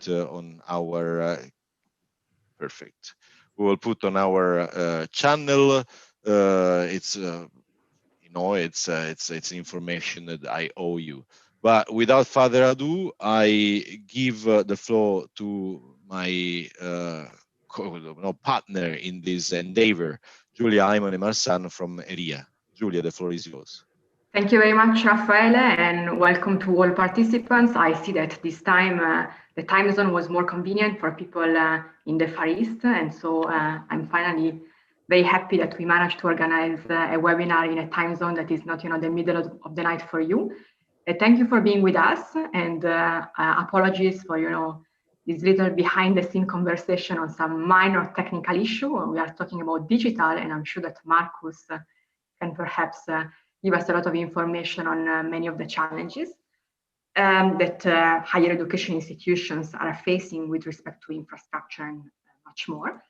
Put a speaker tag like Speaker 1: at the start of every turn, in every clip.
Speaker 1: on our perfect. We will put on our channel. It's it's information that I owe you. But without further ado, I give the floor to my partner in this endeavor, Giulia Aimone Marsan from ERIA. Giulia, the floor is yours.
Speaker 2: Thank you very much, Raffaele, and welcome to all participants. I see that this time the time zone was more convenient for people in the Far East, and so I'm finally very happy that we managed to organize a webinar in a time zone that is not, the middle of the night for you. Thank you for being with us, and apologies for, this little behind-the-scene conversation on some minor technical issue. We are talking about digital, and I'm sure that Markus can perhaps give us a lot of information on many of the challenges that higher education institutions are facing with respect to infrastructure and much more.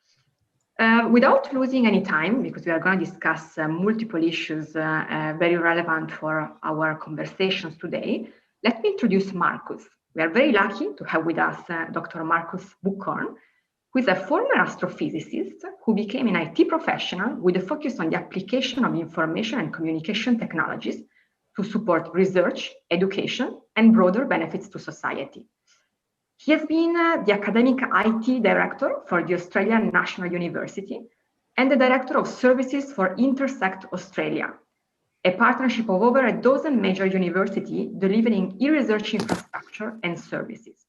Speaker 2: Without losing any time, because we are going to discuss multiple issues very relevant for our conversations today, let me introduce Markus. We are very lucky to have with us Dr. Markus Buchhorn, who is a former astrophysicist who became an IT professional with a focus on the application of information and communication technologies to support research, education, and broader benefits to society. He has been the academic IT director for the Australian National University and the director of services for Intersect Australia, a partnership of over a dozen major universities delivering e-research infrastructure and services.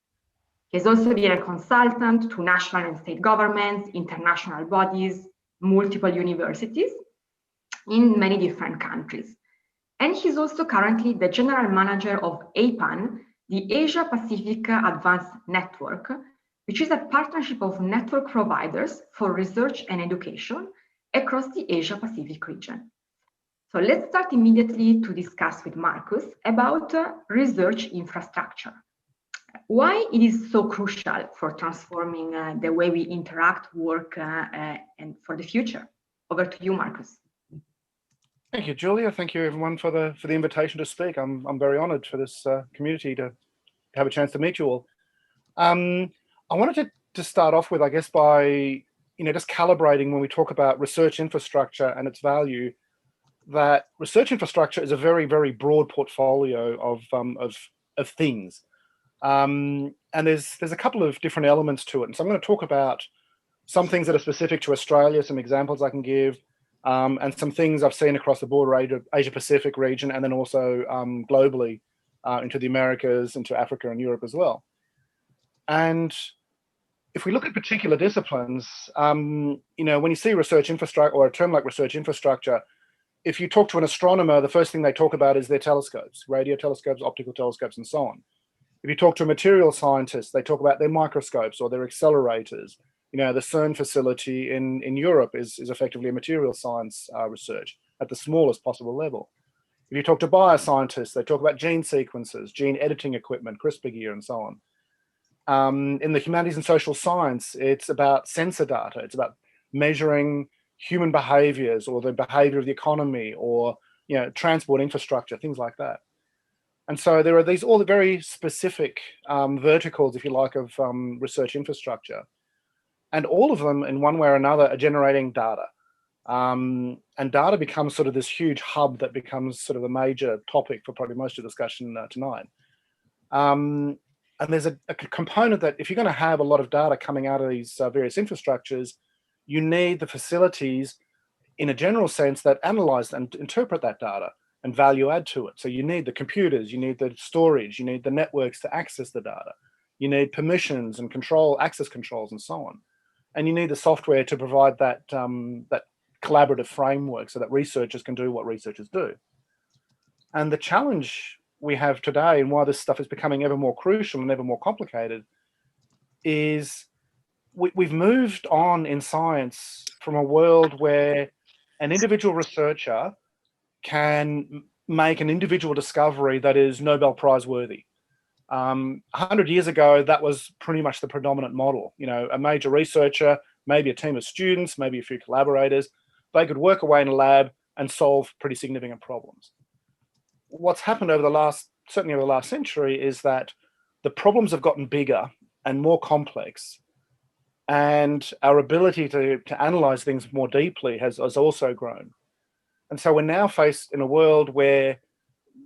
Speaker 2: He has also been a consultant to national and state governments, international bodies, multiple universities in many different countries. And he's also currently the general manager of APAN, the Asia Pacific Advanced Network, which is a partnership of network providers for research and education across the Asia Pacific region. So let's start immediately to discuss with Markus about research infrastructure. Why it is so crucial for transforming the way we interact, work, and for the future. Over to you, Markus.
Speaker 3: Thank you, Giulia. Thank you, everyone, for the invitation to speak. I'm very honoured for this community to have a chance to meet you all. I wanted to start off with, I guess, by just calibrating when we talk about research infrastructure and its value. That research infrastructure is a very, very broad portfolio of things. And there's a couple of different elements to it. And so I'm going to talk about some things that are specific to Australia, some examples I can give, and some things I've seen across the broader Asia-Pacific region, and then also globally into the Americas, into Africa and Europe as well. And if we look at particular disciplines, when you see research infrastructure or a term like research infrastructure, if you talk to an astronomer, the first thing they talk about is their telescopes, radio telescopes, optical telescopes, and so on. If you talk to a material scientist, they talk about their microscopes or their accelerators. The CERN facility in Europe is effectively a material science research at the smallest possible level. If you talk to bioscientists, they talk about gene sequences, gene editing equipment, CRISPR gear, and so on. In the humanities and social science, it's about sensor data. It's about measuring human behaviors or the behavior of the economy or transport infrastructure, things like that. And so there are all the very specific verticals, if you like, of research infrastructure. And all of them, in one way or another, are generating data. And data becomes sort of this huge hub that becomes sort of a major topic for probably most of the discussion tonight. And there's a component that if you're going to have a lot of data coming out of these various infrastructures, you need the facilities in a general sense that analyze and interpret that data and value add to it. So you need the computers, you need the storage, you need the networks to access the data. You need permissions and access controls and so on. And you need the software to provide that collaborative framework so that researchers can do what researchers do. And the challenge we have today and why this stuff is becoming ever more crucial and ever more complicated is we've moved on in science from a world where an individual researcher can make an individual discovery that is Nobel Prize worthy. 100 years ago, that was pretty much the predominant model. A major researcher, maybe a team of students, maybe a few collaborators, they could work away in a lab and solve pretty significant problems. What's happened certainly over the last century, is that the problems have gotten bigger and more complex. And our ability to analyze things more deeply has also grown. And so we're now faced in a world where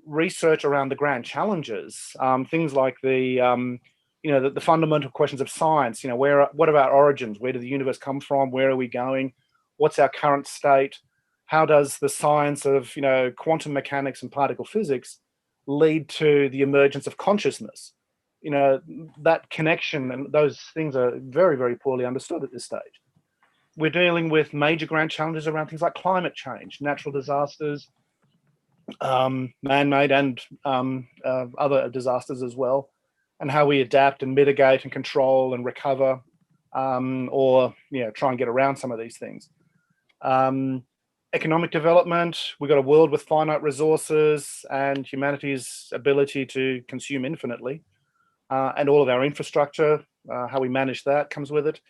Speaker 3: research around the grand challenges, things like the fundamental questions of science, what are our origins? Where did the universe come from? Where are we going? What's our current state? How does the science of, quantum mechanics and particle physics lead to the emergence of consciousness? That connection and those things are very, very poorly understood at this stage. We're dealing with major grand challenges around things like climate change, natural disasters, man-made and other disasters as well, and how we adapt and mitigate and control and recover, or try and get around some of these things. Economic development, we've got a world with finite resources and humanity's ability to consume infinitely, and all of our infrastructure, how we manage that comes with it.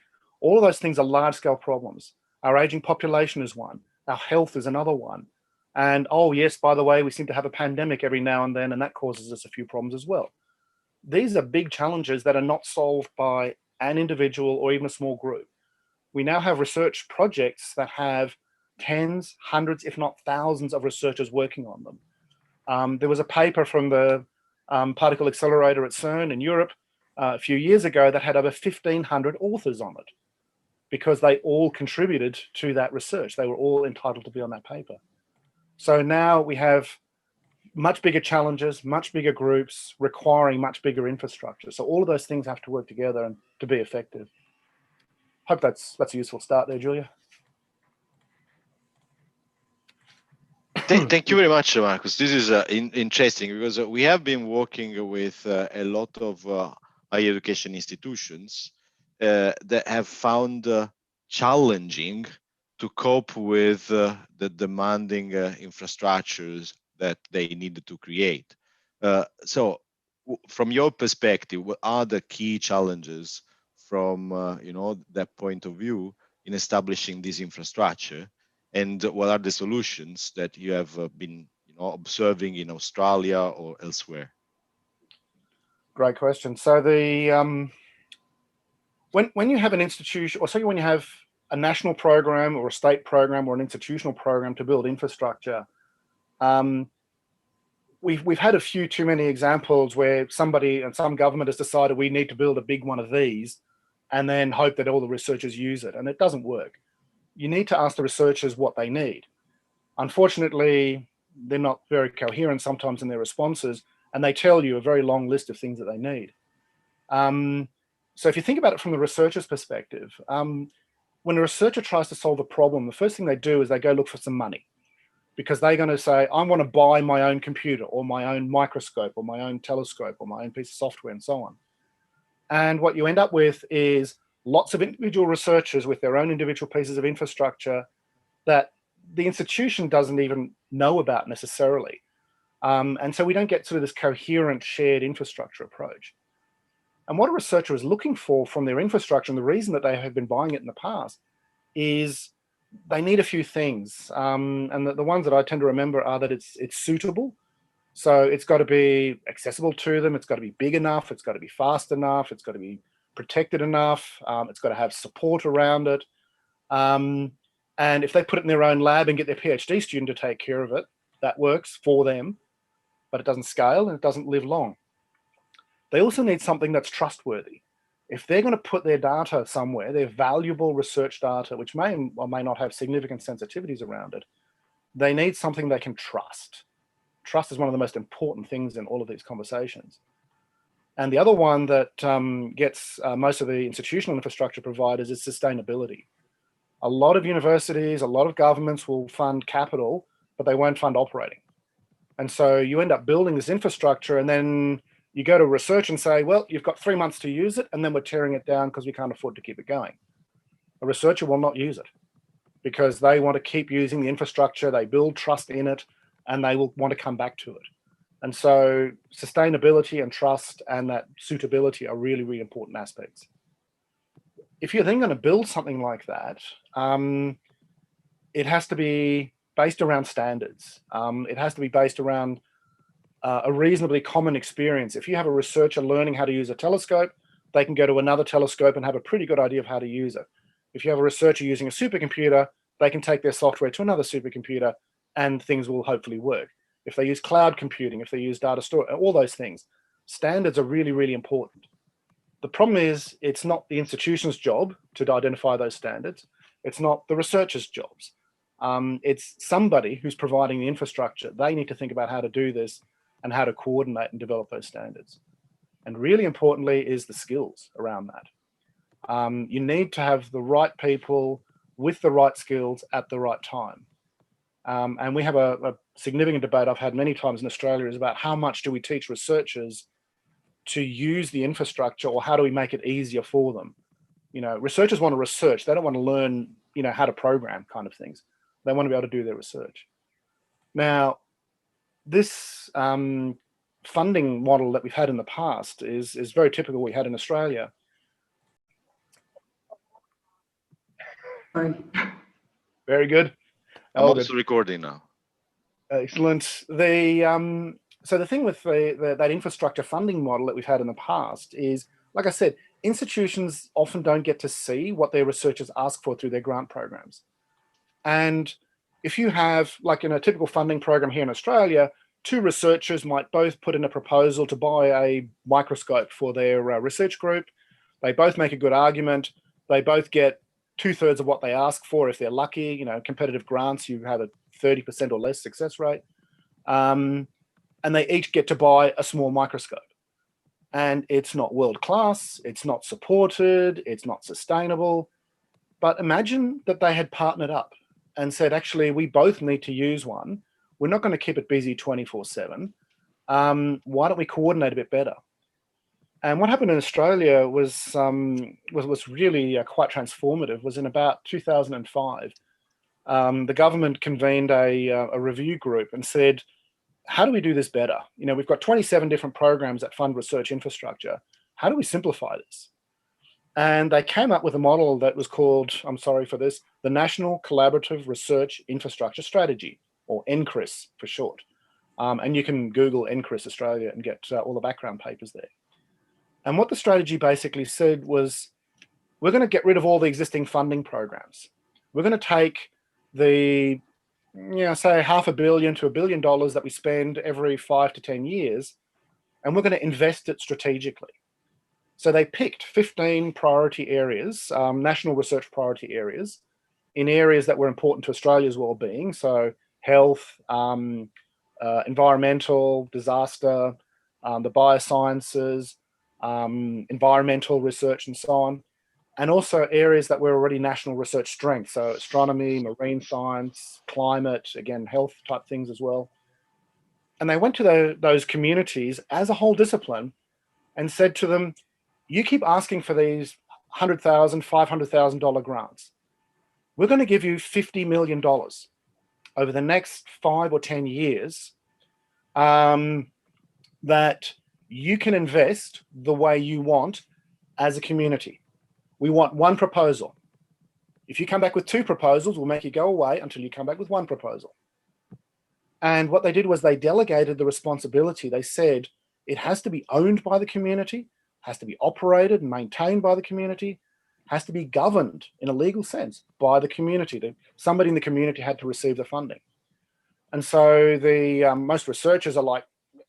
Speaker 3: All of those things are large-scale problems. Our aging population is one. Our health is another one. And oh yes, by the way, we seem to have a pandemic every now and then, and that causes us a few problems as well. These are big challenges that are not solved by an individual or even a small group. We now have research projects that have tens, hundreds, if not thousands of researchers working on them. There was a paper from the particle accelerator at CERN in Europe a few years ago that had over 1,500 authors on it because they all contributed to that research. They were all entitled to be on that paper. So now we have much bigger challenges, much bigger groups requiring much bigger infrastructure. So all of those things have to work together and to be effective. Hope that's a useful start there, Julia.
Speaker 1: Thank you very much, Markus. This is interesting because we have been working with a lot of higher education institutions that have found challenging to cope with the demanding infrastructures that they needed to create. So from your perspective, what are the key challenges from that point of view in establishing this infrastructure? And what are the solutions that you have been observing in Australia or elsewhere?
Speaker 3: Great question. So the when you have an institution, or say when you have a national program or a state program or an institutional program to build infrastructure, we've had a few too many examples where somebody and some government has decided we need to build a big one of these and then hope that all the researchers use it, and it doesn't work. You need to ask the researchers what they need. Unfortunately, they're not very coherent sometimes in their responses, and they tell you a very long list of things that they need. So if you think about it from the researcher's perspective, when a researcher tries to solve a problem, the first thing they do is they go look for some money, because they're going to say, I want to buy my own computer or my own microscope or my own telescope or my own piece of software and so on. And what you end up with is lots of individual researchers with their own individual pieces of infrastructure that the institution doesn't even know about necessarily. And so we don't get sort of this coherent shared infrastructure approach. And what a researcher is looking for from their infrastructure, and the reason that they have been buying it in the past, is they need a few things. And the ones that I tend to remember are that it's suitable. So it's got to be accessible to them. It's got to be big enough. It's got to be fast enough. It's got to be protected enough. It's got to have support around it. And if they put it in their own lab and get their PhD student to take care of it, that works for them, but it doesn't scale and it doesn't live long. They also need something that's trustworthy. If they're going to put their data somewhere, their valuable research data, which may or may not have significant sensitivities around it, they need something they can trust. Trust is one of the most important things in all of these conversations. And the other one that gets most of the institutional infrastructure providers is sustainability. A lot of universities, a lot of governments will fund capital, but they won't fund operating. And so you end up building this infrastructure, and then you go to research and say, well, you've got 3 months to use it, and then we're tearing it down because we can't afford to keep it going. A researcher will not use it because they want to keep using the infrastructure, they build trust in it, and they will want to come back to it. And so sustainability and trust and that suitability are really, really important aspects. If you're then going to build something like that, it has to be based around standards. It has to be based around a reasonably common experience. If you have a researcher learning how to use a telescope, they can go to another telescope and have a pretty good idea of how to use it. If you have a researcher using a supercomputer, they can take their software to another supercomputer and things will hopefully work. If they use cloud computing, if they use data storage, all those things, standards are really, really important. The problem is it's not the institution's job to identify those standards. It's not the researchers' jobs. It's somebody who's providing the infrastructure. They need to think about how to do this and how to coordinate and develop those standards. And really importantly is the skills around that. You need to have the right people with the right skills at the right time. And we have a significant debate I've had many times in Australia is about how much do we teach researchers to use the infrastructure, or how do we make it easier for them? You know, researchers want to research. They don't want to learn, you know, how to program kind of things. They want to be able to do their research. Now, this funding model that we've had in the past is very typical we had in Australia.
Speaker 2: Sorry.
Speaker 3: Very good.
Speaker 1: I'm also recording now.
Speaker 3: Excellent. So the thing with that infrastructure funding model that we've had in the past is, like I said, institutions often don't get to see what their researchers ask for through their grant programs. And if you have, like in a typical funding program here in Australia, two researchers might both put in a proposal to buy a microscope for their research group. They both make a good argument. They both get 2/3 of what they ask for if they're lucky. You know, competitive grants, you have a 30% or less success rate. And they each get to buy a small microscope. And it's not world-class, it's not supported, it's not sustainable. But imagine that they had partnered up and said, actually, we both need to use one. We're not going to keep it busy 24/7. Why don't we coordinate a bit better? And what happened in Australia was really quite transformative. Was in about 2005. The government convened a review group and said, how do we do this better? You know, we've got 27 different programs that fund research infrastructure. How do we simplify this? And they came up with a model that was called, I'm sorry for this, the National Collaborative Research Infrastructure Strategy, or NCRIS for short. And you can Google NCRIS Australia and get all the background papers there. And what the strategy basically said was, we're going to get rid of all the existing funding programs. We're going to take the, say $500 million to $1 billion that we spend every 5 to 10 years, and we're going to invest it strategically. So they picked 15 priority areas, national research priority areas, in areas that were important to Australia's well-being. So health, environmental, disaster, the biosciences, environmental research, and so on. And also areas that were already national research strength. So astronomy, marine science, climate, again, health type things as well. And they went to those communities as a whole discipline and said to them, you keep asking for these $100,000, $500,000 grants. We're going to give you $50 million over the next 5 or 10 years that you can invest the way you want as a community. We want one proposal. If you come back with 2 proposals, we'll make you go away until you come back with 1 proposal. And what they did was they delegated the responsibility. They said it has to be owned by the community, has to be operated and maintained by the community, has to be governed in a legal sense by the community. Somebody in the community had to receive the funding. And so the most researchers are like,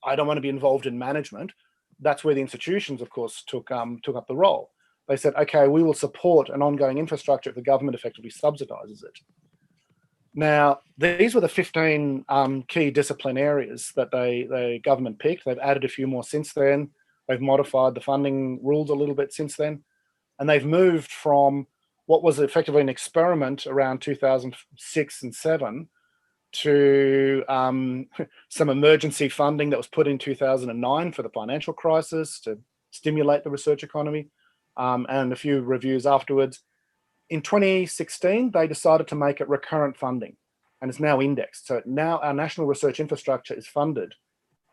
Speaker 3: I don't want to be involved in management. That's where the institutions, of course, took up the role. They said, okay, we will support an ongoing infrastructure if the government effectively subsidizes it. Now, these were the 15 key discipline areas that the government picked. They've added a few more since then. They've modified the funding rules a little bit since then. And they've moved from what was effectively an experiment around 2006 and 7 to some emergency funding that was put in 2009 for the financial crisis to stimulate the research economy, and a few reviews afterwards. In 2016, they decided to make it recurrent funding, and it's now indexed. So now our national research infrastructure is funded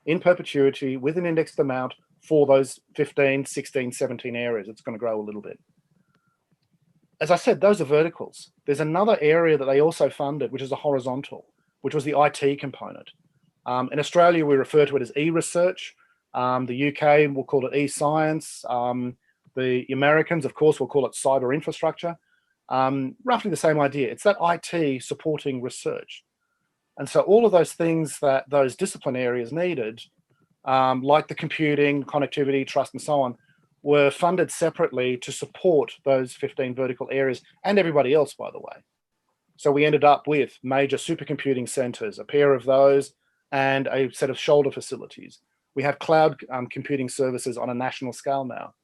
Speaker 3: in perpetuity with an indexed amount for those 15, 16, 17 areas. It's going to grow a little bit. As I said, those are verticals. There's another area that they also funded, which is a horizontal, which was the IT component. In Australia, we refer to it as e-research. The UK will call it e-science. The Americans, of course, will call it cyber infrastructure. Roughly the same idea. It's that IT supporting research. And so all of those things that those discipline areas needed, like the computing, connectivity, trust, and so on, were funded separately to support those 15 vertical areas and everybody else, by the way. So we ended up with major supercomputing centers, a pair of those, and a set of shoulder facilities. We have cloud computing services on a national scale now.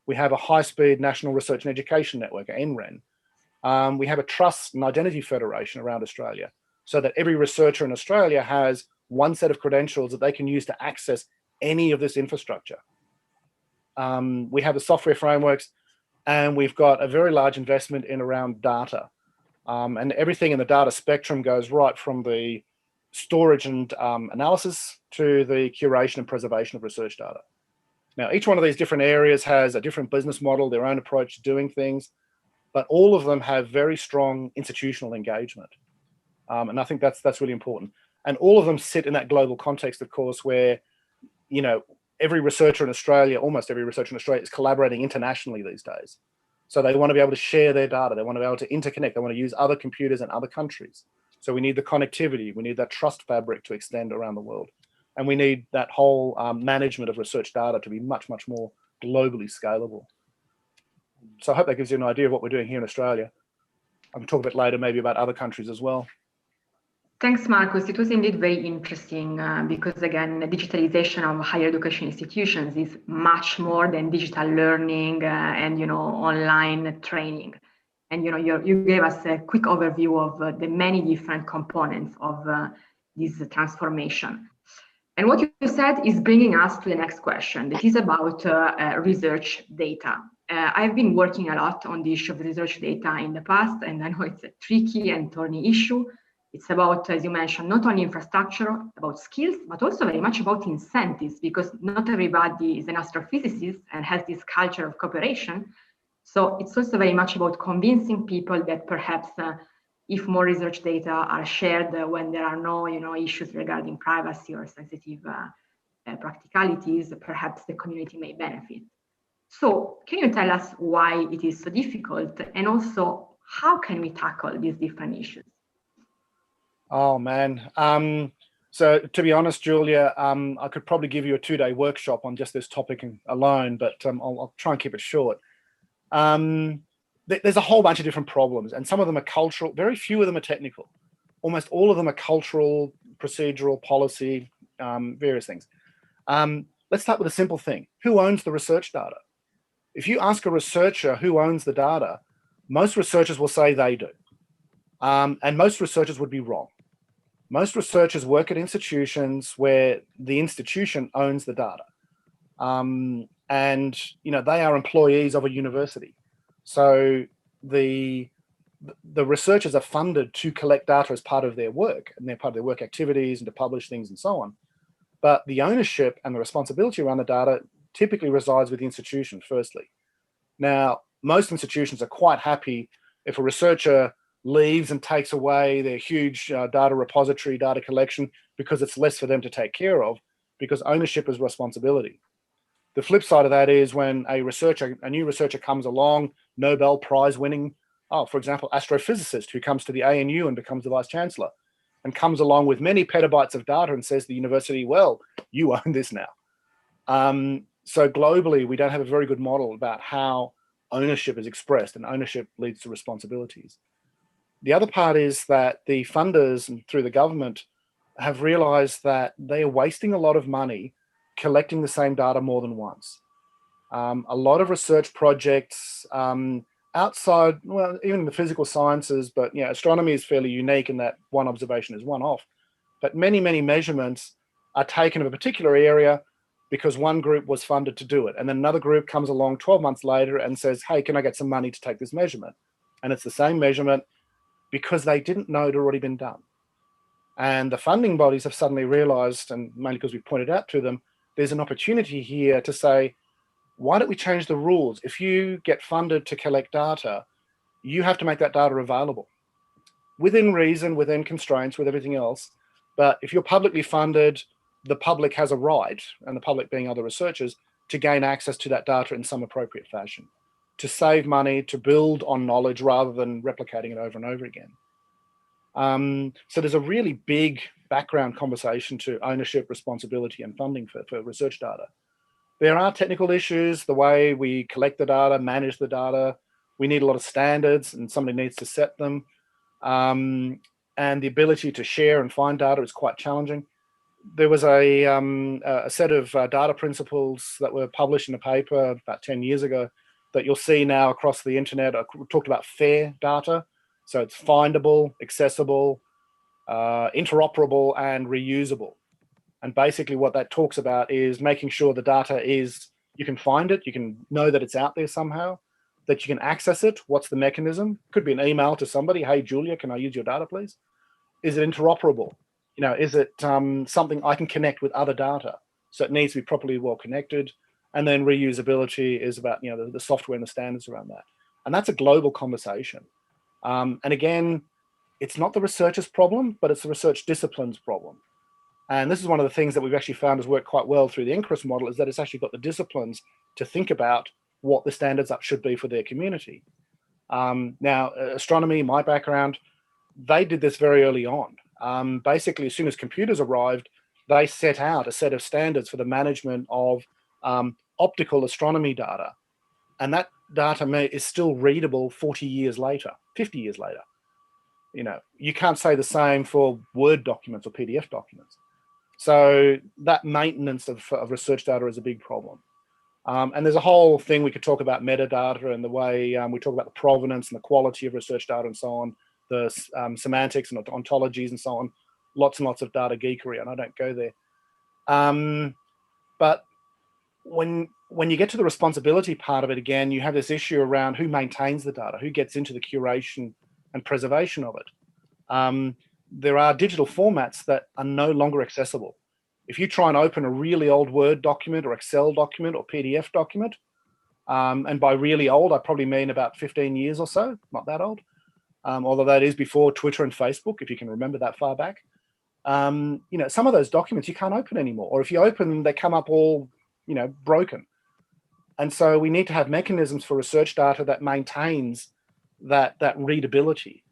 Speaker 3: We have a high-speed National Research and Education Network, NREN. We have a trust and identity federation around Australia, so that every researcher in Australia has one set of credentials that they can use to access any of this infrastructure. We have the software frameworks, and we've got a very large investment in around data. And everything in the data spectrum goes right from the storage and analysis to the curation and preservation of research data. Now, each one of these different areas has a different business model, their own approach to doing things, but all of them have very strong institutional engagement. And I think that's really important. And all of them sit in that global context, of course, where, you know, every researcher in Australia, almost every researcher in Australia, is collaborating internationally these days. So they want to be able to share their data. They want to be able to interconnect. They want to use other computers in other countries. So we need the connectivity. We need that trust fabric to extend around the world. And we need that whole management of research data to be much, much more globally scalable. So I hope that gives you an idea of what we're doing here in Australia. I can talk a bit later maybe about other countries as well.
Speaker 2: Thanks, Markus. It was indeed very interesting because, again, the digitalization of higher education institutions is much more than digital learning and, you know, online training. And, you know, you gave us a quick overview of the many different components of this transformation. And what you said is bringing us to the next question. That is about research data. I've been working a lot on the issue of research data in the past, and I know it's a tricky and thorny issue. It's about, as you mentioned, not only infrastructure, about skills, but also very much about incentives, because not everybody is an astrophysicist and has this culture of cooperation. So it's also very much about convincing people that perhaps if more research data are shared when there are no, you know, issues regarding privacy or sensitive practicalities, perhaps the community may benefit. So can you tell us why it is so difficult, and also how can we tackle these different issues?
Speaker 3: Oh, man. So to be honest, Julia, I could probably give you a 2-day workshop on just this topic alone, but I'll try and keep it short. There's a whole bunch of different problems, and some of them are cultural. Very few of them are technical. Almost all of them are cultural, procedural, policy, various things. Let's start with a simple thing. Who owns the research data? If you ask a researcher who owns the data, most researchers will say they do. And most researchers would be wrong. Most researchers work at institutions where the institution owns the data. And, you know, they are employees of a university. So the researchers are funded to collect data as part of their work, and they're part of their work activities and to publish things and so on. But the ownership and the responsibility around the data typically resides with the institution, firstly. Now, most institutions are quite happy if a researcher leaves and takes away their huge data repository, data collection, because it's less for them to take care of, because ownership is responsibility. The flip side of that is when a new researcher comes along, Nobel Prize winning, for example, astrophysicist who comes to the ANU and becomes the vice chancellor and comes along with many petabytes of data and says to the university, well, you own this now. So globally, we don't have a very good model about how ownership is expressed, and ownership leads to responsibilities. The other part is that the funders and through the government have realized that they are wasting a lot of money collecting the same data more than once. A lot of research projects outside, well, even in the physical sciences, but yeah, astronomy is fairly unique in that one observation is one off. But many, many measurements are taken of a particular area because one group was funded to do it. And then another group comes along 12 months later and says, hey, can I get some money to take this measurement? And it's the same measurement because they didn't know it had already been done. And the funding bodies have suddenly realized, and mainly because we pointed out to them, there's an opportunity here to say, why don't we change the rules? If you get funded to collect data, you have to make that data available within reason, within constraints, with everything else. But if you're publicly funded, the public has a right, and the public being other researchers, to gain access to that data in some appropriate fashion, to save money, to build on knowledge rather than replicating it over and over again. So there's a really big background conversation to ownership, responsibility, and funding for research data. There are technical issues, the way we collect the data, manage the data. We need a lot of standards, and somebody needs to set them. And the ability to share and find data is quite challenging. There was a set of data principles that were published in a paper about 10 years ago that you'll see now across the internet. I talked about FAIR data. So it's findable, accessible, interoperable, and reusable. And basically what that talks about is making sure the data is, you can find it, you can know that it's out there somehow, that you can access it. What's the mechanism? Could be an email to somebody, hey, Julia, can I use your data, please? Is it interoperable? You know, is it something I can connect with other data? So it needs to be properly well connected. And then reusability is about, you know, the software and the standards around that. And that's a global conversation. And again, it's not the researcher's problem, but it's the research discipline's problem. And this is one of the things that we've actually found has worked quite well through the NCRIS model, is that it's actually got the disciplines to think about what the standards up should be for their community. Now, astronomy, my background, they did this very early on. Basically, as soon as computers arrived, they set out a set of standards for the management of optical astronomy data. And that data is still readable 40 years later, 50 years later. You know, you can't say the same for Word documents or PDF documents. So that maintenance of research data is a big problem. And there's a whole thing we could talk about metadata and the way we talk about the provenance and the quality of research data and so on, the semantics and ontologies and so on, lots and lots of data geekery, and I don't go there. But when you get to the responsibility part of it, again, you have this issue around who maintains the data, who gets into the curation and preservation of it. There are digital formats that are no longer accessible. If you try and open a really old Word document or Excel document or PDF document, and by really old, I probably mean about 15 years or so, not that old, although that is before Twitter and Facebook, if you can remember that far back. You know, some of those documents you can't open anymore, or if you open them, they come up all, you know, broken. And so we need to have mechanisms for research data that maintains that readability.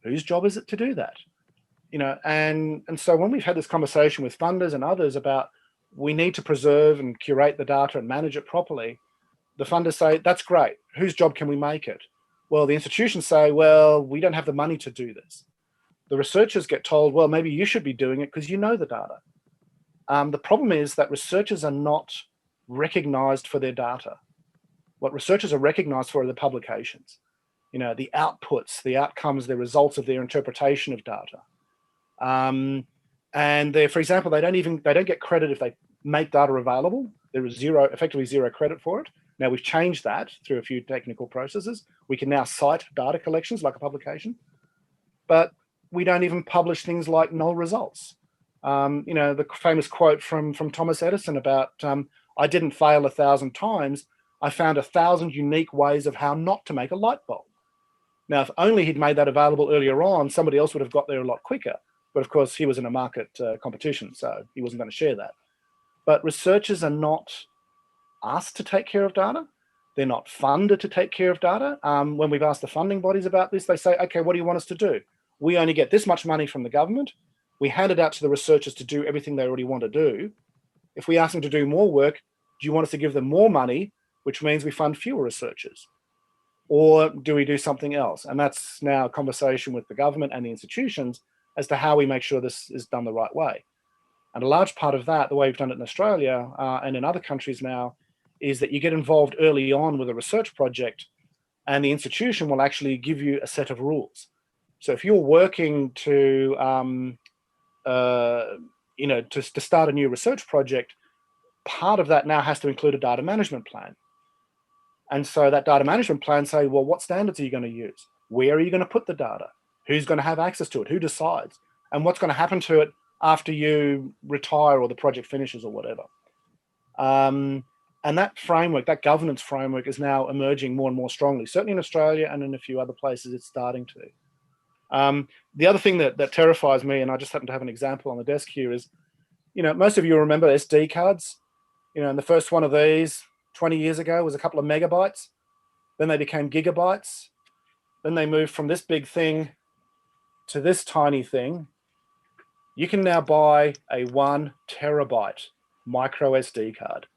Speaker 3: Whose job is it to do that? You know, and so when we've had this conversation with funders and others about we need to preserve and curate the data and manage it properly, the funders say, that's great. Whose job can we make it? Well, the institutions say, well, we don't have the money to do this. The researchers get told, well, maybe you should be doing it because you know the data. The problem is that researchers are not recognized for their data. What researchers are recognized for are the publications, you know, the outputs, the outcomes, the results of their interpretation of data. And they, for example, they don't get credit if they make data available. There is effectively zero credit for it. Now we've changed that through a few technical processes. We can now cite data collections like a publication, but we don't even publish things like null results. You know, the famous quote from Thomas Edison about, I didn't fail 1,000 times. I found 1,000 unique ways of how not to make a light bulb. Now, if only he'd made that available earlier on, somebody else would have got there a lot quicker. But of course, he was in a market competition, so he wasn't going to share that. But researchers are not asked to take care of data. They're not funded to take care of data. When we've asked the funding bodies about this, they say, okay, what do you want us to do? We only get this much money from the government. We hand it out to the researchers to do everything they already want to do. If we ask them to do more work, do you want us to give them more money, which means we fund fewer researchers? Or do we do something else? And that's now a conversation with the government and the institutions as to how we make sure this is done the right way. And a large part of that, the way we've done it in Australia and in other countries now, is that you get involved early on with a research project and the institution will actually give you a set of rules. So if you're working to, you know, to start a new research project, part of that now has to include a data management plan. And so that data management plan say, well, what standards are you going to use? Where are you going to put the data? Who's going to have access to it? Who decides? And what's going to happen to it after you retire or the project finishes or whatever? And that framework, that governance framework is now emerging more and more strongly, certainly in Australia and in a few other places it's starting to. The other thing that terrifies me, and I just happen to have an example on the desk here, is, you know, most of you remember SD cards. And the first one of these 20 years ago was a couple of megabytes. Then they became gigabytes. Then they moved from this big thing to this tiny thing. You can now buy a 1 terabyte micro SD card.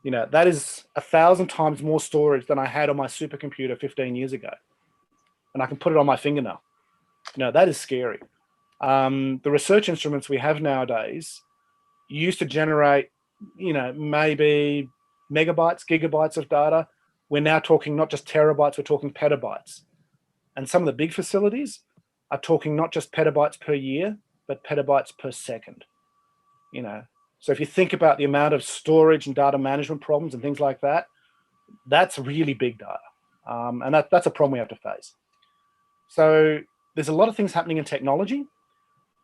Speaker 3: That is 1,000 times more storage than I had on my supercomputer 15 years ago. And I can put it on my fingernail. That is scary. The research instruments we have nowadays used to generate, maybe megabytes, gigabytes of data. We're now talking not just terabytes, we're talking petabytes. And some of the big facilities are talking not just petabytes per year, but petabytes per second. So if you think about the amount of storage and data management problems and things like that, that's really big data. And that's a problem we have to face. So there's a lot of things happening in technology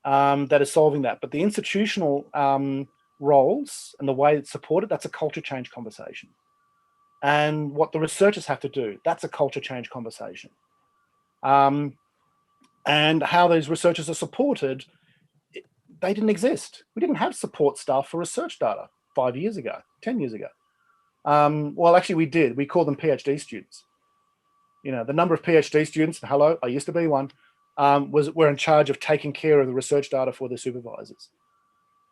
Speaker 3: that is solving that. But the institutional roles and the way it's supported, that's a culture change conversation. And what the researchers have to do, that's a culture change conversation. And how those researchers are supported, they didn't exist. We didn't have support staff for research data 5 years ago, 10 years ago. Well, actually we did. We call them PhD students. The number of PhD students, hello, I used to be one, were in charge of taking care of the research data for their supervisors.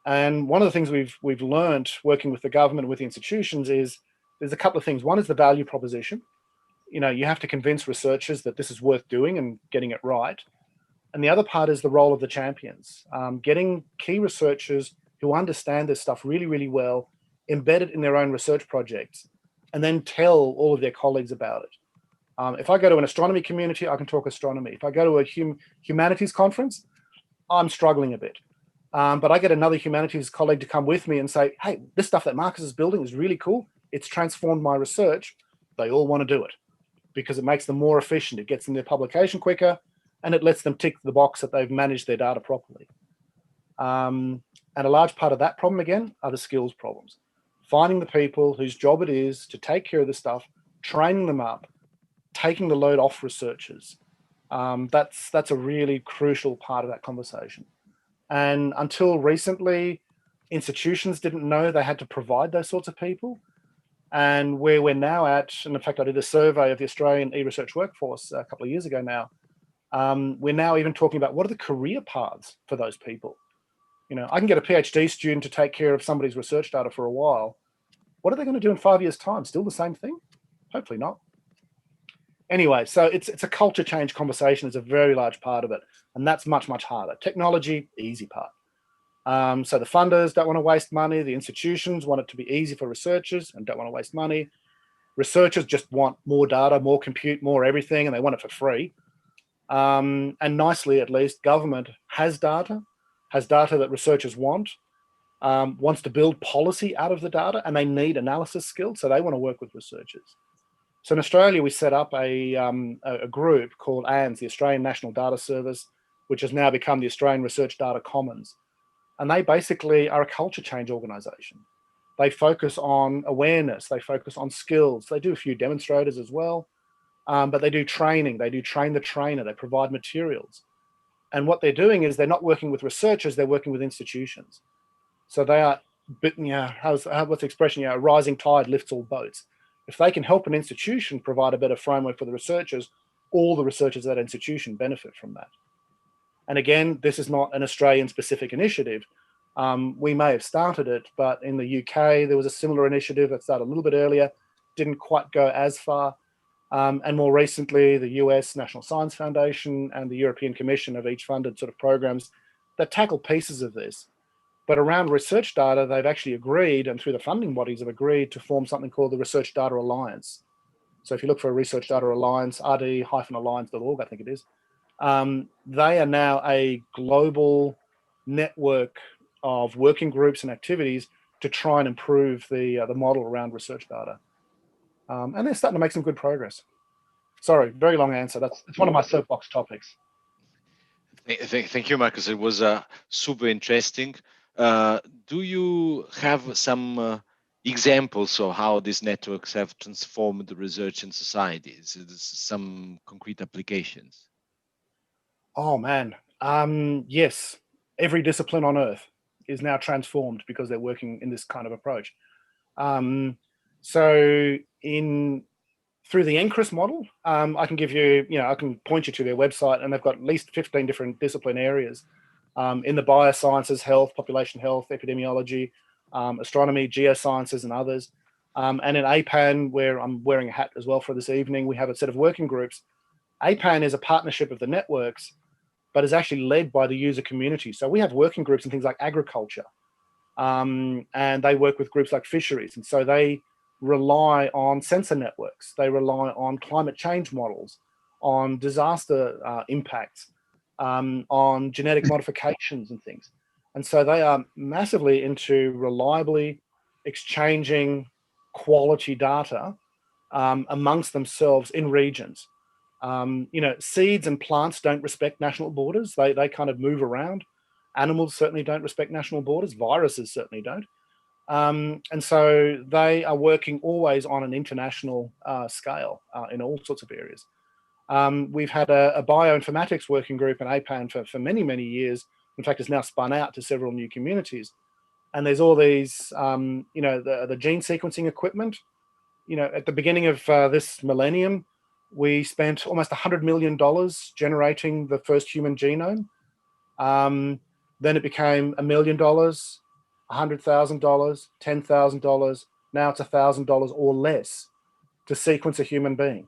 Speaker 3: And one of the things we've learned working with the government, with the institutions, is there's a couple of things. One is the value proposition. You have to convince researchers that this is worth doing and getting it right. And the other part is the role of the champions, getting key researchers who understand this stuff really, really well, embedded in their own research projects, and then tell all of their colleagues about it. If I go to an astronomy community, I can talk astronomy. If I go to a humanities conference, I'm struggling a bit. But I get another humanities colleague to come with me and say, hey, this stuff that Markus is building is really cool. It's transformed my research. They all want to do it because it makes them more efficient. It gets them their publication quicker, and it lets them tick the box that they've managed their data properly. And a large part of that problem, again, are the skills problems. Finding the people whose job it is to take care of this stuff, training them up, taking the load off researchers. That's a really crucial part of that conversation. And until recently, institutions didn't know they had to provide those sorts of people. And where we're now at, and in fact, I did a survey of the Australian e-research workforce a couple of years ago now, we're now even talking about what are the career paths for those people. I can get a PhD student to take care of somebody's research data for a while. What are they going to do in 5 years' time? Still the same thing? Hopefully not. Anyway, so it's a culture change conversation. It's a very large part of it. And that's much, much harder. Technology, easy part. So the funders don't want to waste money. The institutions want it to be easy for researchers and don't want to waste money. Researchers just want more data, more compute, more everything, and they want it for free. And nicely, at least, government has data that researchers want, wants to build policy out of the data, and they need analysis skills, so they want to work with researchers. So in Australia, we set up a group called ANS, the Australian National Data Service, which has now become the Australian Research Data Commons. And they basically are a culture change organisation. They focus on awareness, they focus on skills, they do a few demonstrators as well, but they do training, they do train the trainer, they provide materials. And what they're doing is they're not working with researchers, they're working with institutions. So they are, what's the expression, a rising tide lifts all boats. If they can help an institution provide a better framework for the researchers, all the researchers at that institution benefit from that. And again, this is not an Australian specific initiative. We may have started it, but in the UK, there was a similar initiative that started a little bit earlier, didn't quite go as far. And more recently, the US National Science Foundation and the European Commission have each funded sort of programs that tackle pieces of this. But around research data, they've actually agreed, and through the funding bodies have agreed to form something called the Research Data Alliance. So if you look for a Research Data Alliance, rd-alliance.org, I think it is, they are now a global network of working groups and activities to try and improve the model around research data. And they're starting to make some good progress. Sorry, very long answer. It's one of my soapbox topics.
Speaker 1: Thank you, Markus. It was super interesting. Do you have some examples of how these networks have transformed the research in societies? Some concrete applications?
Speaker 3: Oh, man. Yes. Every discipline on Earth is now transformed because they're working in this kind of approach. So through the NCRIS model, I can give you, I can point you to their website, and they've got at least 15 different discipline areas in the biosciences, health, population health, epidemiology, astronomy, geosciences, and others. And in APAN, where I'm wearing a hat as well for this evening, we have a set of working groups. APAN is a partnership of the networks, but is actually led by the user community. So we have working groups in things like agriculture, and they work with groups like fisheries. And so they rely on sensor networks. They rely on climate change models, on disaster impacts, on genetic modifications and things. And so they are massively into reliably exchanging quality data amongst themselves in regions. Seeds and plants don't respect national borders. They kind of move around. Animals certainly don't respect national borders. Viruses certainly don't. And so they are working always on an international scale in all sorts of areas. We've had a bioinformatics working group in APAN for many, many years. In fact, it's now spun out to several new communities. And there's all these, the gene sequencing equipment. At the beginning of this millennium, we spent almost $100 million generating the first human genome. Then it became $1 million, $100,000, $10,000. Now it's $1,000 or less to sequence a human being.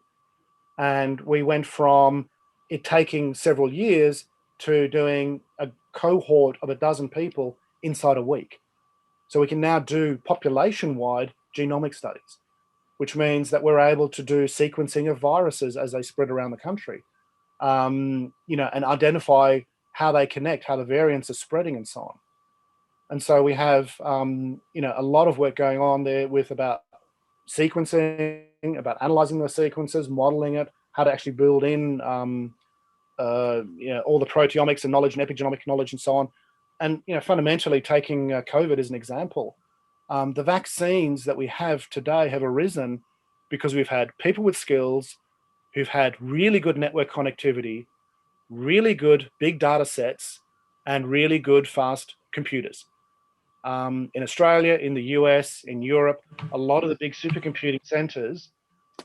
Speaker 3: And we went from it taking several years to doing a cohort of 12 people inside a week. So we can now do population-wide genomic studies, which means that we're able to do sequencing of viruses as they spread around the country, and identify how they connect, how the variants are spreading and so on. And so we have, a lot of work going on there with about sequencing, about analyzing the sequences, modeling it, how to actually build in, all the proteomics and knowledge and epigenomic knowledge and so on. And, fundamentally taking COVID as an example, the vaccines that we have today have arisen because we've had people with skills who've had really good network connectivity, really good big data sets, and really good fast computers. In Australia, in the US, in Europe, a lot of the big supercomputing centers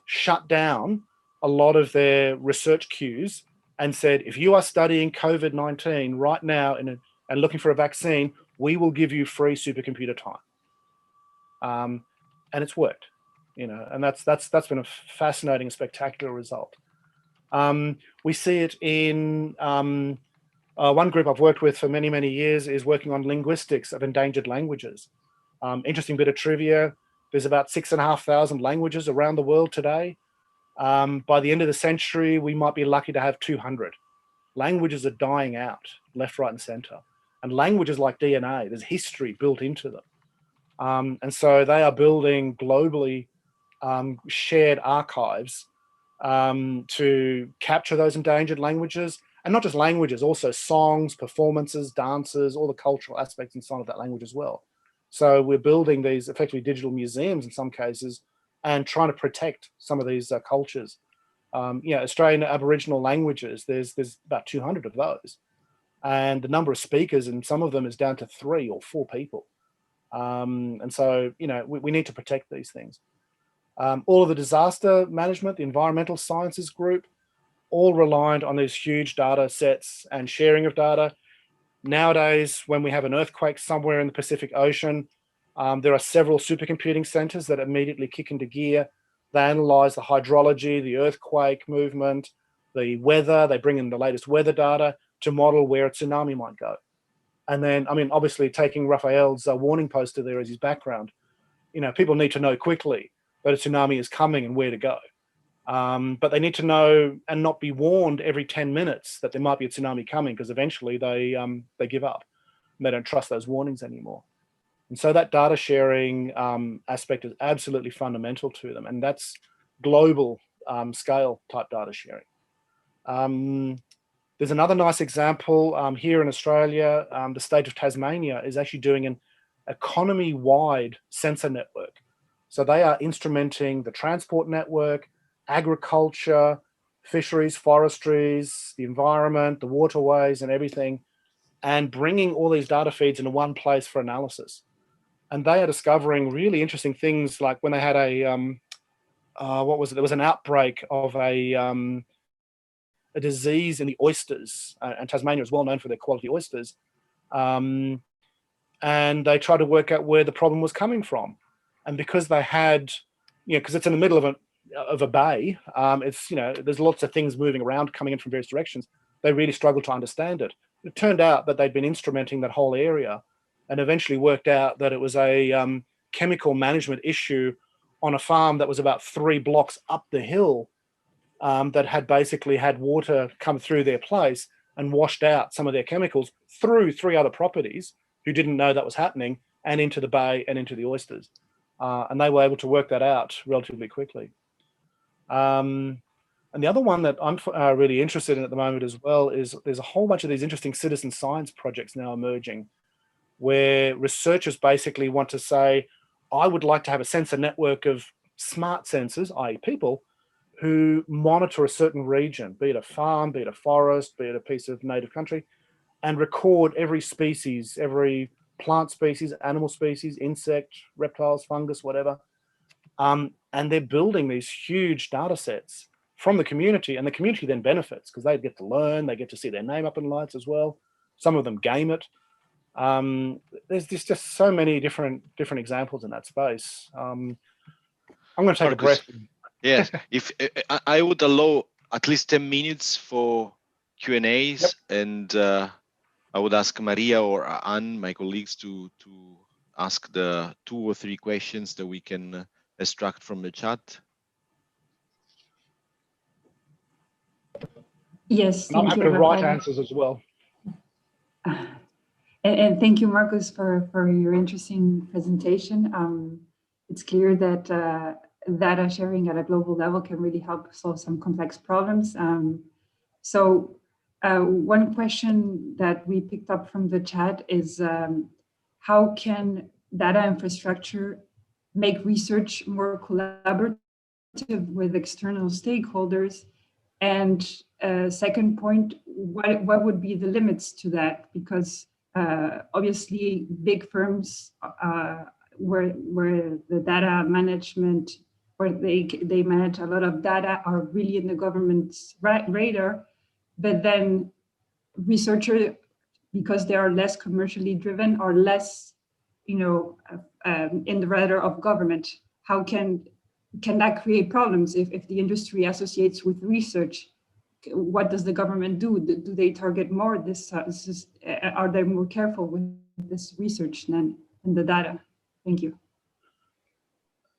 Speaker 3: shut down a lot of their research queues and said, if you are studying COVID-19 right now and looking for a vaccine, we will give you free supercomputer time. And it's worked, and that's been a fascinating, spectacular result. We see it in one group I've worked with for many, many years is working on linguistics of endangered languages. Interesting bit of trivia. There's about 6,500 languages around the world today. By the end of the century, we might be lucky to have 200. Languages are dying out, left, right, and center. And languages like DNA, there's history built into them. And so they are building globally shared archives to capture those endangered languages, and not just languages, also songs, performances, dances, all the cultural aspects and so on of that language as well. So we're building these effectively digital museums in some cases and trying to protect some of these cultures. Australian Aboriginal languages, there's about 200 of those. And the number of speakers in some of them is down to 3 or 4 people. And so, we need to protect these things. All of the disaster management, the environmental sciences group, all reliant on these huge data sets and sharing of data. Nowadays, when we have an earthquake somewhere in the Pacific Ocean, there are several supercomputing centers that immediately kick into gear. They analyze the hydrology, the earthquake movement, the weather. They bring in the latest weather data to model where a tsunami might go. And then, obviously taking Raphael's warning poster there as his background, people need to know quickly that a tsunami is coming and where to go. But they need to know and not be warned every 10 minutes that there might be a tsunami coming, because eventually they give up and they don't trust those warnings anymore. And so that data sharing aspect is absolutely fundamental to them. And that's global scale type data sharing. There's another nice example here in Australia. The state of Tasmania is actually doing an economy-wide sensor network. So they are instrumenting the transport network, agriculture, fisheries, forestries, the environment, the waterways and everything, and bringing all these data feeds into one place for analysis. and they are discovering really interesting things, like when they had what was it? There was an outbreak of a disease in the oysters, and Tasmania is well known for their quality oysters. And they tried to work out where the problem was coming from. And because they had, because it's in the middle of a bay, it's, there's lots of things moving around, coming in from various directions. They really struggled to understand it. It turned out that they'd been instrumenting that whole area, and eventually worked out that it was a chemical management issue on a farm that was about 3 blocks up the hill, that had basically had water come through their place and washed out some of their chemicals through 3 other properties who didn't know that was happening, and into the bay and into the oysters. And they were able to work that out relatively quickly. And the other one that I'm really interested in at the moment as well is there's a whole bunch of these interesting citizen science projects now emerging, where researchers basically want to say, I would like to have a sensor network of smart sensors, i.e. people, who monitor a certain region, be it a farm, be it a forest, be it a piece of native country, and record every species, every plant species, animal species, insect, reptiles, fungus, whatever. And they're building these huge data sets from the community, and the community then benefits because they get to learn, they get to see their name up in lights as well. Some of them game it. There's just so many different examples in that space. I'm going to take a breath.
Speaker 1: Yes, if I would allow at least 10 minutes for Q&As,
Speaker 3: Yep.
Speaker 1: and I would ask Maria or Anne, my colleagues, to ask the 2 or 3 questions that we can extract from the chat.
Speaker 4: Yes,
Speaker 3: And I'm happy to write answers as well.
Speaker 4: And thank you, Markus, for your interesting presentation. It's clear that data sharing at a global level can really help solve some complex problems. So one question that we picked up from the chat is how can data infrastructure make research more collaborative with external stakeholders? And second point, what would be the limits to that? Because obviously big firms where the data management, where they manage a lot of data, are really in the government's radar, but then researchers, because they are less commercially driven, are less, in the radar of government. How can that create problems if the industry associates with research? What does the government do? Do they target more this? Are they more careful with this research than the data? Thank you.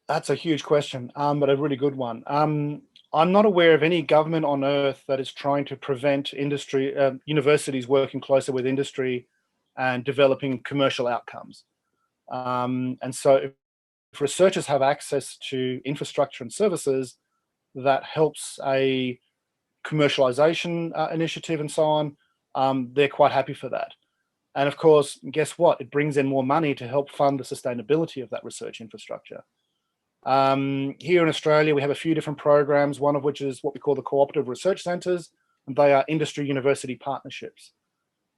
Speaker 3: That's a huge question, but a really good one. I'm not aware of any government on earth that is trying to prevent industry, universities working closer with industry and developing commercial outcomes. And so if researchers have access to infrastructure and services that helps a commercialization initiative and so on, they're quite happy for that. And of course, guess what? It brings in more money to help fund the sustainability of that research infrastructure. Here in Australia, we have a few different programs, one of which is what we call the Cooperative Research Centres, and they are industry-university partnerships.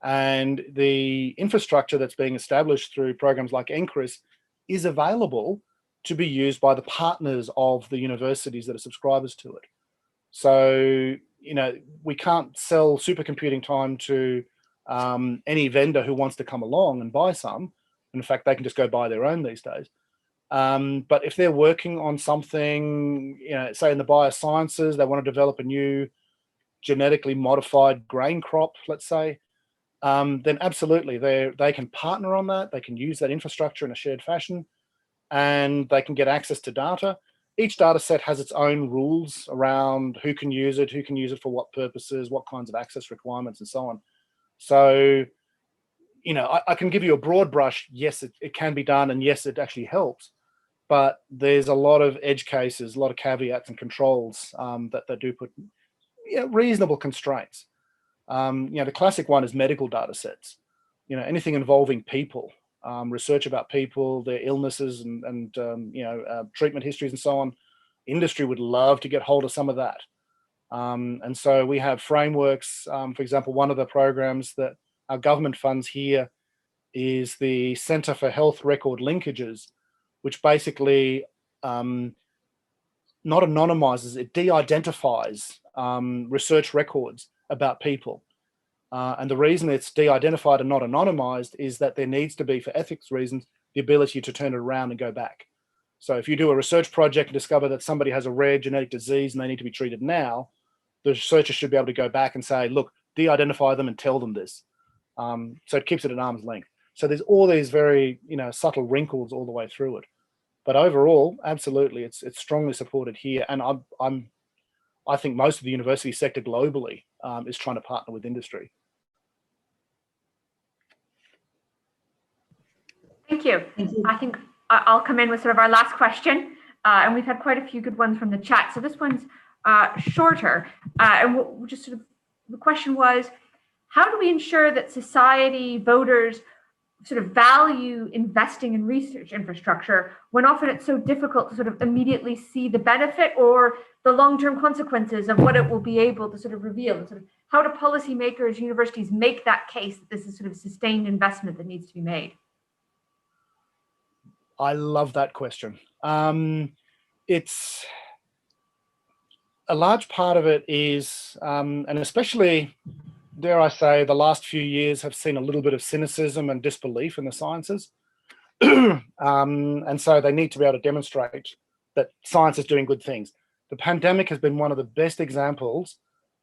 Speaker 3: And the infrastructure that's being established through programs like NCRIS is available to be used by the partners of the universities that are subscribers to it. So, we can't sell supercomputing time to any vendor who wants to come along and buy some. In fact, they can just go buy their own these days. But if they're working on something, say in the biosciences, they want to develop a new genetically modified grain crop, let's say, then absolutely they can partner on that. They can use that infrastructure in a shared fashion, and they can get access to data. Each data set has its own rules around who can use it for what purposes, what kinds of access requirements, and so on. So, I can give you a broad brush. Yes, it can be done, and yes, it actually helps. But there's a lot of edge cases, a lot of caveats and controls that do put reasonable constraints. The classic one is medical data sets. Anything involving people, research about people, their illnesses, and treatment histories and so on. Industry would love to get hold of some of that. And so we have frameworks. For example, one of the programs that our government funds here is the Center for Health Record Linkages, which basically not anonymizes, it de-identifies research records about people. And the reason it's de-identified and not anonymized is that there needs to be, for ethics reasons, the ability to turn it around and go back. So if you do a research project and discover that somebody has a rare genetic disease and they need to be treated now, the researcher should be able to go back and say, look, de-identify them and tell them this. So it keeps it at arm's length. So there's all these very, subtle wrinkles all the way through it. But overall, absolutely, it's strongly supported here. And I think most of the university sector globally is trying to partner with industry.
Speaker 5: Thank you.
Speaker 4: Thank you.
Speaker 5: I think I'll come in with sort of our last question. And we've had quite a few good ones from the chat. So this one's shorter. And we'll just sort of, the question was, how do we ensure that society, voters, sort of value investing in research infrastructure when often it's so difficult to sort of immediately see the benefit or the long-term consequences of what it will be able to sort of reveal? And sort of how do policymakers, universities make that case that this is sort of sustained investment that needs to be made?
Speaker 3: I love that question. It's a large part of it is, and especially, dare I say, the last few years have seen a little bit of cynicism and disbelief in the sciences. And so they need to be able to demonstrate that science is doing good things. The pandemic has been one of the best examples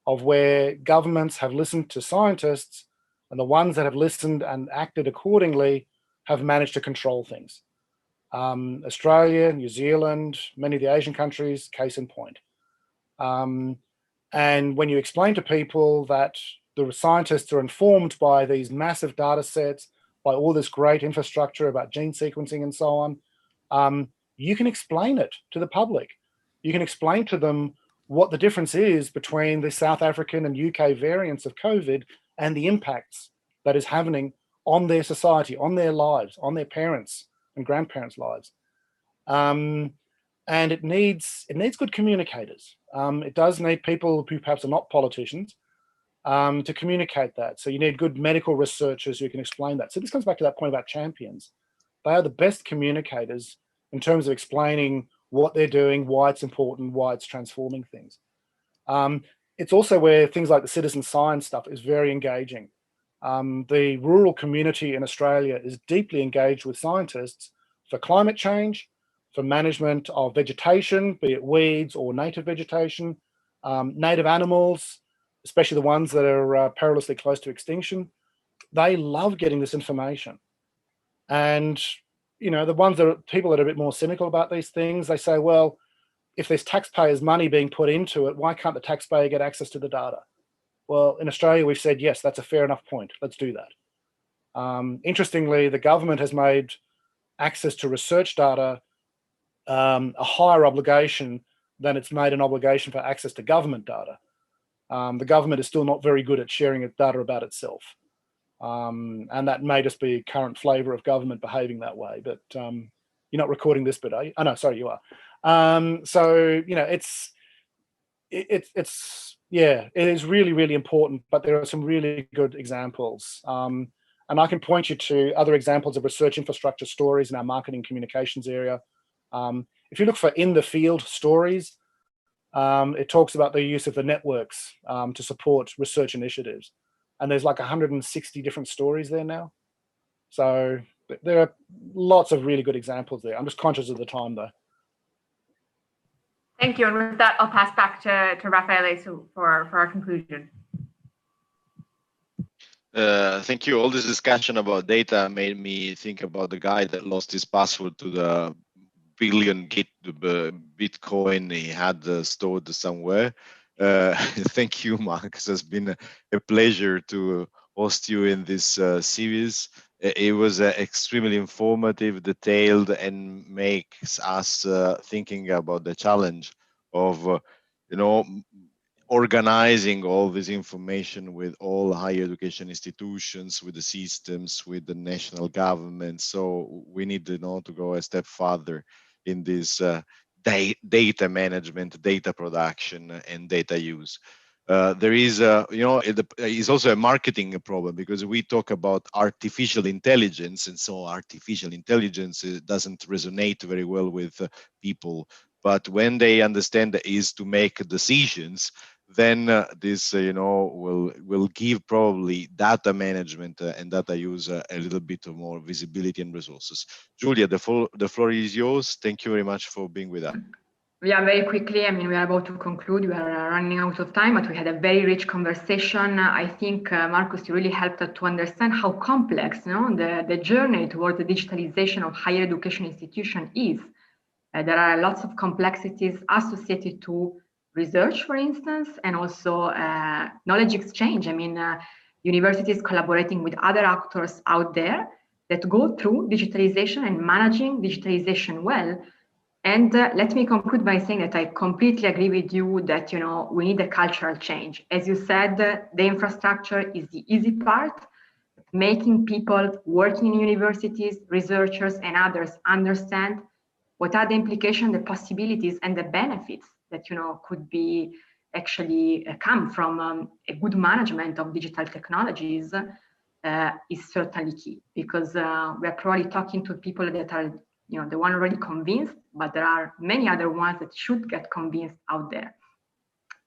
Speaker 3: of where governments have listened to scientists, and the ones that have listened and acted accordingly have managed to control things. Australia, New Zealand, many of the Asian countries, case in point. And when you explain to people that the scientists are informed by these massive data sets, by all this great infrastructure about gene sequencing and so on, you can explain it to the public. You can explain to them what the difference is between the South African and UK variants of COVID and the impacts that is happening on their society, on their lives, on their parents' and grandparents' lives. And it needs good communicators. It does need people who perhaps are not politicians to communicate that. So you need good medical researchers who can explain that. So this comes back to that point about champions. They are the best communicators in terms of explaining what they're doing, why it's important, why it's transforming things. It's also where things like the citizen science stuff is very engaging. The rural community in Australia is deeply engaged with scientists for climate change, for management of vegetation, be it weeds or native vegetation, native animals, especially the ones that are perilously close to extinction. They love getting this information. And, the ones that are people that are a bit more cynical about these things, they say, well, if there's taxpayers' money being put into it, why can't the taxpayer get access to the data? Well, in Australia, we've said, yes, that's a fair enough point. Let's do that. Interestingly, the government has made access to research data a higher obligation than it's made an obligation for access to government data. The government is still not very good at sharing its data about itself. And that may just be current flavour of government behaving that way. But you're not recording this bit, are you? Oh, no, sorry, you are. So, it is really, really important, but there are some really good examples. And I can point you to other examples of research infrastructure stories in our marketing communications area. If you look for in the field stories, it talks about the use of the networks to support research initiatives. And there's like 160 different stories there now. So there are lots of really good examples there. I'm just conscious of the time though.
Speaker 5: Thank you. And with that, I'll pass back to Raffaele for our conclusion.
Speaker 1: Thank you. All this discussion about data made me think about the guy that lost his password to the billion Bitcoin he had stored somewhere. Thank you, Markus. It's been a pleasure to host you in this series. It was extremely informative, detailed, and makes us thinking about the challenge of, organizing all this information with all higher education institutions, with the systems, with the national government. So we need to go a step further in this data management, data production, and data use. There is, it's also a marketing problem, because we talk about artificial intelligence, and so artificial intelligence doesn't resonate very well with people. But when they understand that is to make decisions, then this, will give probably data management and data use a little bit more visibility and resources. Julia, the floor is yours. Thank you very much for being with us.
Speaker 2: Yeah, very quickly. I mean, we are about to conclude. We are running out of time, but we had a very rich conversation. I think, Markus, you really helped us to understand how complex, the journey towards the digitalization of higher education institution is. There are lots of complexities associated to research, for instance, and also knowledge exchange. I mean, universities collaborating with other actors out there that go through digitalization and managing digitalization well. And let me conclude by saying that I completely agree with you that, we need a cultural change. As you said, the infrastructure is the easy part. Making people working in universities, researchers, and others understand what are the implications, the possibilities, and the benefits that, could be actually come from a good management of digital technologies is certainly key, because we are probably talking to people that are the one already convinced, but there are many other ones that should get convinced out there.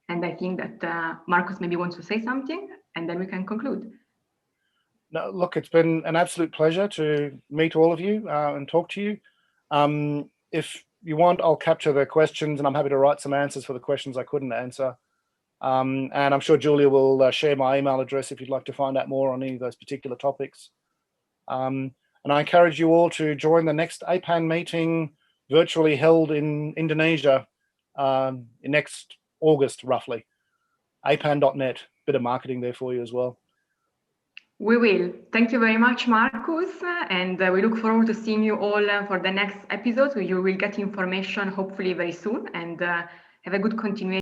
Speaker 2: And I think that Markus maybe wants to say something, and then we can conclude.
Speaker 3: No, look, it's been an absolute pleasure to meet all of you and talk to you. If you want, I'll capture the questions, and I'm happy to write some answers for the questions I couldn't answer. And I'm sure Julia will share my email address if you'd like to find out more on any of those particular topics. And I encourage you all to join the next APAN meeting virtually held in Indonesia next August, roughly. apan.net, bit of marketing there for you as well.
Speaker 2: We will. Thank you very much, Markus. And we look forward to seeing you all for the next episode. You will get information hopefully very soon, and have a good continuation.